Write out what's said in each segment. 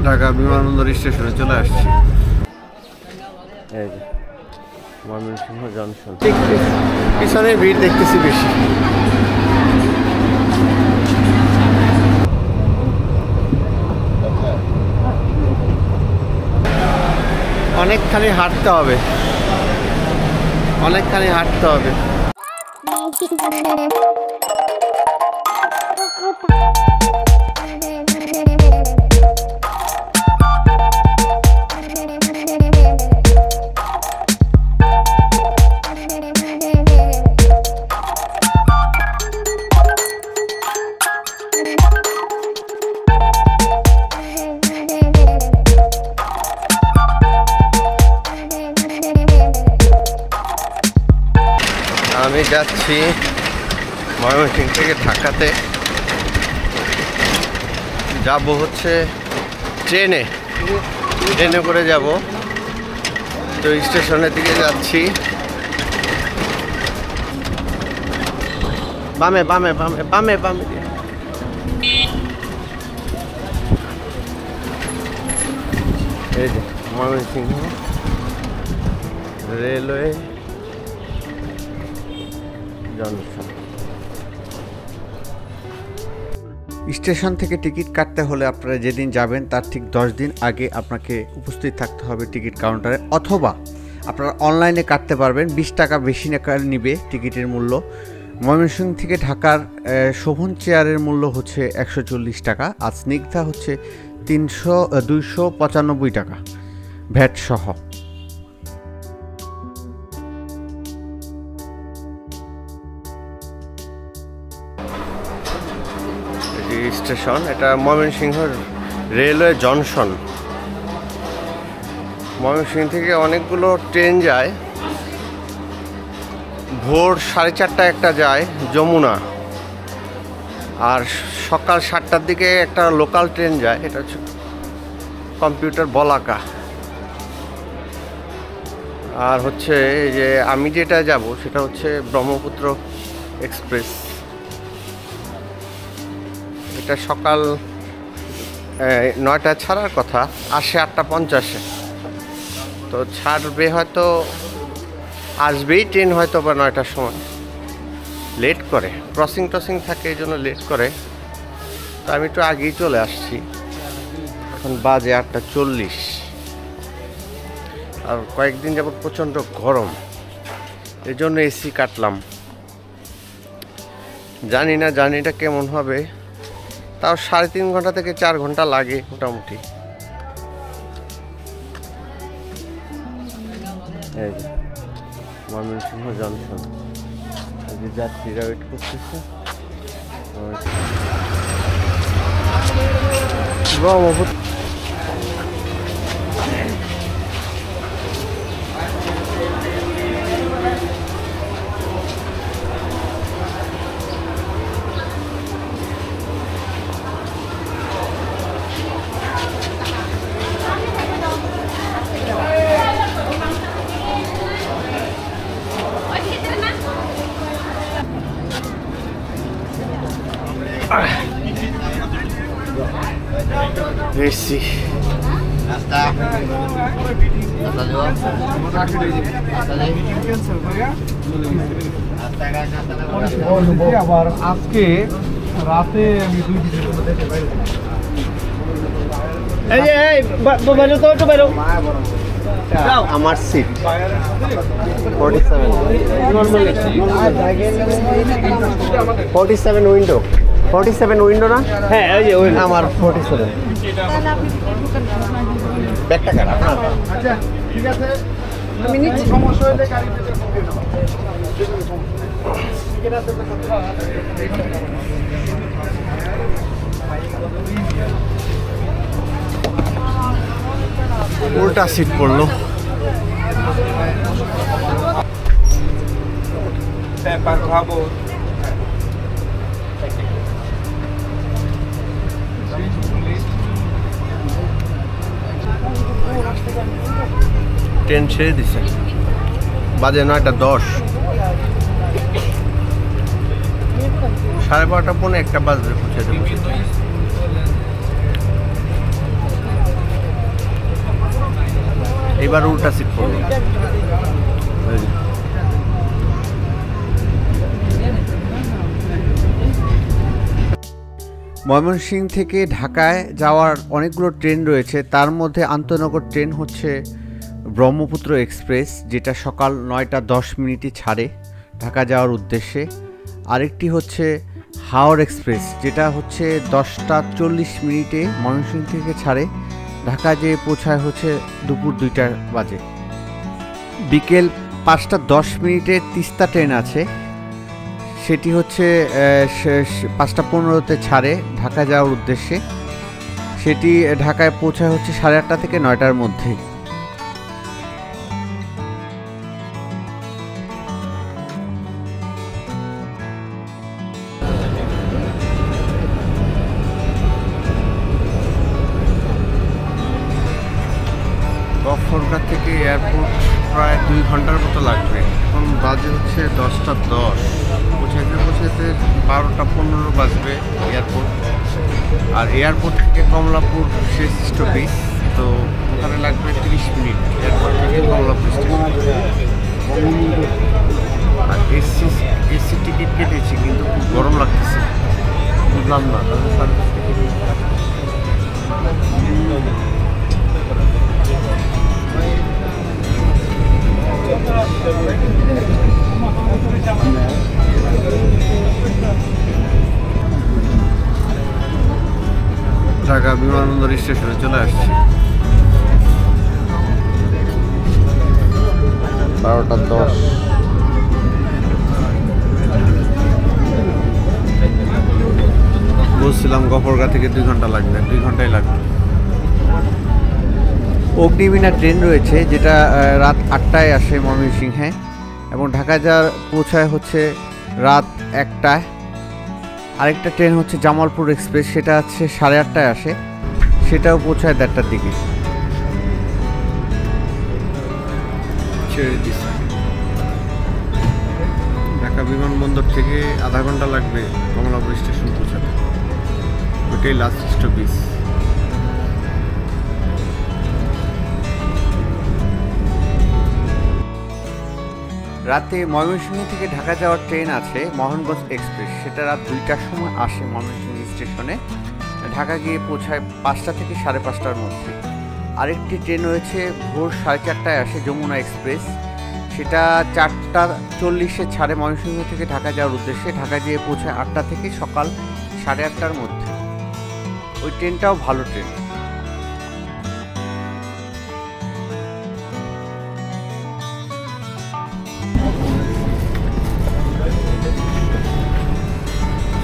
ঢাকা বিমানবন্দর স্টেশনে চলে আসছি। এই যে ময়মনসিংহ জংশন, পিছনে ভিড় দেখতেছি বেশি। অনেকখানি হাঁটতে হবে, অনেকখানি হাঁটতে হবে। আমি যাচ্ছি ময়মনসিংহ থেকে ঢাকাতে, যাব হচ্ছে ট্রেনে করে যাব। তো স্টেশনের দিকে যাচ্ছি। বামে বামে বামে বামে বামে এই যে ময়মনসিংহ রেলওয়ে জংশন। স্টেশন থেকে টিকিট কাটতে হলে আপনারা যেদিন যাবেন তার ঠিক 10 দিন আগে আপনাকে উপস্থিত থাকতে হবে টিকিট কাউন্টারে, অথবা আপনারা অনলাইনে কাটতে পারবেন। 20 টাকা বেশি নিবে টিকিটের মূল্য। ময়মনসিংহ থেকে ঢাকার শোভন চেয়ারের মূল্য হচ্ছে 140 টাকা, আর স্নিগ্ধা হচ্ছে 295 টাকা ভ্যাট সহ। স্টেশন এটা ময়মনসিংহ রেলওয়ে জংশন। ময়মনসিংহ থেকে অনেকগুলো ট্রেন যায়, ভোর 4:30টায় একটা যায় যমুনা, আর সকাল 7টার দিকে একটা লোকাল ট্রেন যায়, এটা হচ্ছে কম্পিউটার বলাকা। আর হচ্ছে যে আমি যেটা যাব সেটা হচ্ছে ব্রহ্মপুত্র এক্সপ্রেস। এটা সকাল 9টায় ছাড়ার কথা, আসে 8:50-এ। তো ছাড়বে হয়তো, আসবেই ট্রেন হয়তো বা 9টার সময়। লেট করে, ক্রসিং টসিং থাকে, এই জন্য লেট করে। তো আমি একটু আগেই চলে আসছি, এখন বাজে 8:40। আর কয়েকদিন যাবত প্রচণ্ড গরম, এই জন্য এসি কাটলাম। জানি না জার্নিটা কেমন হবে, তাও 3.5 ঘন্টা থেকে 4 ঘন্টা লাগে মোটামুটি। এই যে ময়মনসিংহ জংশন, এই যে যাত্রীরা ওয়েট করতেছে। ব্রহ্মপুত্র এসি আবার আজকে রাতে আমি 2 আমার সিট 47 উইন্ডো 47 উইন্ডো না? হ্যাঁ এই যে আমার 47। ব্যাগটা কার আপনার? আচ্ছা ঠিক আছে, আমি নিচ্ছি। সমস্যা হলে গাড়িতে উল্টা সিট পড়লো। ট্রেন ছেড়ে দিছে, বাজে 9:10। 12:30 পৌনে 1 বাজবে পৌঁছে দেবো। এবার উল্টা সিট পড়লো। ময়মনসিংহ থেকে ঢাকায় যাওয়ার অনেকগুলো ট্রেন রয়েছে, তার মধ্যে আন্তনগর ট্রেন হচ্ছে ব্রহ্মপুত্র এক্সপ্রেস, যেটা সকাল 9:10 ছাড়ে ঢাকা যাওয়ার উদ্দেশ্যে। আরেকটি হচ্ছে হাওড় এক্সপ্রেস, যেটা হচ্ছে 10:40 ময়মনসিংহ থেকে ছাড়ে, ঢাকা যেয়ে পৌঁছায় হচ্ছে দুপুর 2টা বাজে। বিকেল 5:10 তিস্তা ট্রেন আছে, সেটি হচ্ছে 5:15 ছাড়ে ঢাকা যাওয়ার উদ্দেশ্যে। সেটি ঢাকায় পৌঁছায় হচ্ছে 8:30 থেকে 9টার মধ্যে। গফরগাঁ থেকে এয়ারপোর্ট প্রায় 2 ঘন্টার মতো লাগবে। এখন বাজে হচ্ছে 10:10, পৌঁছাইতে 12:15 বাজবে এয়ারপোর্ট। আর এয়ারপোর্ট থেকে কমলাপুর শেষ স্টপেজ, তো ওখানে লাগবে 30 মিনিট এয়ারপোর্ট থেকে কমলাপুর স্টেশন। আর এসি টিকিট কেটেছি, কিন্তু খুব গরম লাগতেছে, বুঝলাম না। ঢাকা বিমানবন্দর স্টেশনে চলে আসছি। 12:10। বলছিলাম গফরগাঁ থেকে 2 ঘন্টা লাগবে, 2 ঘন্টাই লাগবে। অগ্নিবীণা ট্রেন রয়েছে, যেটা রাত 8টায় আসে ময়মনসিংহে এবং ঢাকা যাওয়ার পৌঁছায় হচ্ছে রাত 1টায়। আরেকটা ট্রেন হচ্ছে জামালপুর এক্সপ্রেস, সেটা হচ্ছে 8:30টায় আসে, সেটাও পৌঁছায় 1:30টার দিকে। ছেড়ে দিচ্ছে। ঢাকা বিমানবন্দর থেকে আধা ঘন্টা লাগবে কমলাপুর স্টেশন পৌঁছাতে, ওইটাই লাস্ট স্টপেজ। রাতে ময়মনসিংহ থেকে ঢাকা যাওয়ার ট্রেন আছে মোহনগঞ্জ এক্সপ্রেস, সেটা রাত 2টার সময় আসে ময়মনসিংহ স্টেশনে, ঢাকা গিয়ে পৌঁছায় 5টা থেকে 5:30টার মধ্যে। আরেকটি ট্রেন রয়েছে ভোর 4:30টায় আসে যমুনা এক্সপ্রেস, সেটা 4:40 ছাড়ে ময়মনসিংহ থেকে ঢাকা যাওয়ার উদ্দেশ্যে, ঢাকা গিয়ে পৌঁছায় 8টা থেকে সকাল 8:30টার মধ্যে। ওই ট্রেনটাও ভালো ট্রেন।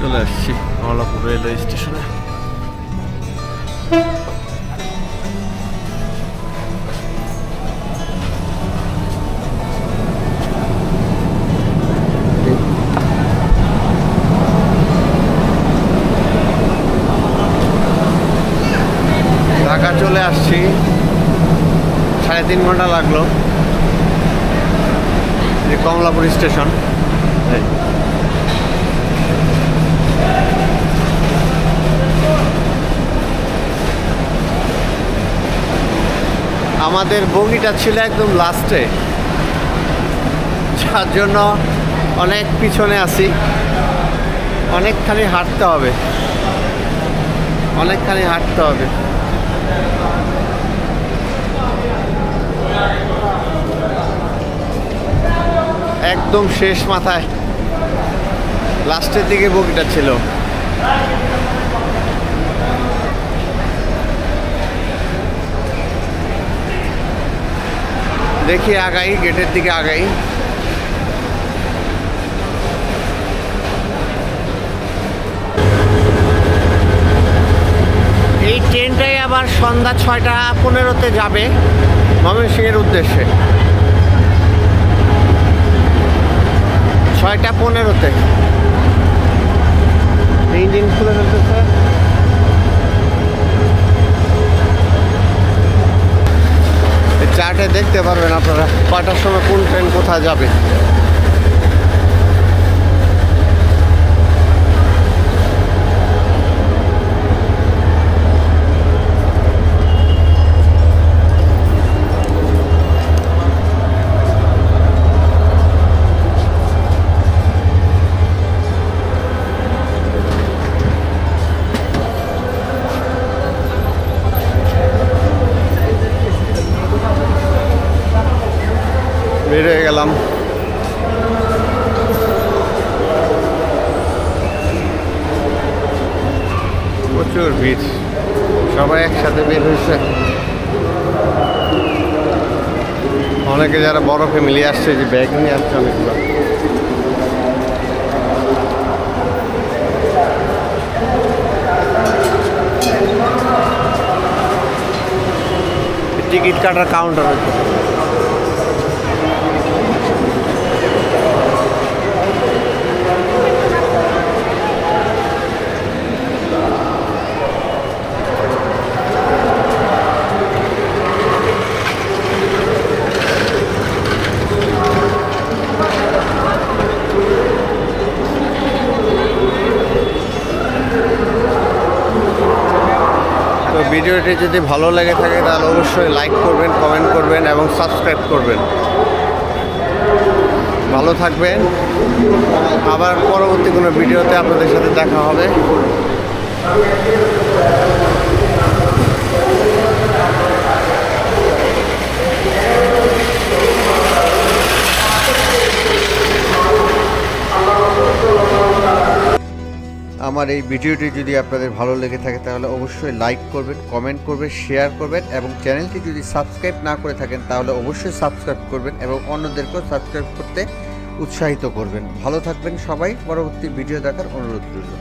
চলে আসছি কমলাপুর রেলওয়ে স্টেশনে। ঢাকা চলে আসছি, 3.5 ঘন্টা লাগলো। কমলাপুর স্টেশন। আমাদের বগিটা ছিল একদম লাস্টে, যার জন্য অনেক পিছনে আছি, অনেকখানি হাঁটতে হবে, একদম শেষ মাথায় লাস্টের দিকে বগিটা ছিল। দেখি আগাই, গেটের দিকে আগাই। এই ট্রেনটাই আবার সন্ধ্যা 6:15 যাবে ময়মনসিংহের উদ্দেশ্যে। 6:15 ইঞ্জিন খুলে ফেলতেছে। চার্টে দেখতে পারবেন আপনারা কয়টার সময় কোন ট্রেন কোথায় যাবে। প্রচুর ভিড়, সবাই একসাথে বের হয়েছে। অনেকে যারা বড় ফ্যামিলি আসছে, যে ব্যাগ নিয়ে আসছে অনেকগুলো। টিকিট কাটার কাউন্টার হচ্ছে। তো ভিডিওটি যদি ভালো লেগে থাকে তাহলে অবশ্যই লাইক করবেন, কমেন্ট করবেন এবং সাবস্ক্রাইব করবেন। ভালো থাকবেন, আবার পরবর্তী কোনো ভিডিওতে আপনাদের সাথে দেখা হবে। আমার এই ভিডিওটি যদি আপনাদের ভালো লেগে থাকে তাহলে অবশ্যই লাইক করবেন, কমেন্ট করবেন, শেয়ার করবেন এবং চ্যানেলটি যদি সাবস্ক্রাইব না করে থাকেন তাহলে অবশ্যই সাবস্ক্রাইব করবেন এবং অন্যদেরকেও সাবস্ক্রাইব করতে উৎসাহিত করবেন। ভালো থাকবেন সবাই, পরবর্তী ভিডিও দেখার অনুরোধ রইল।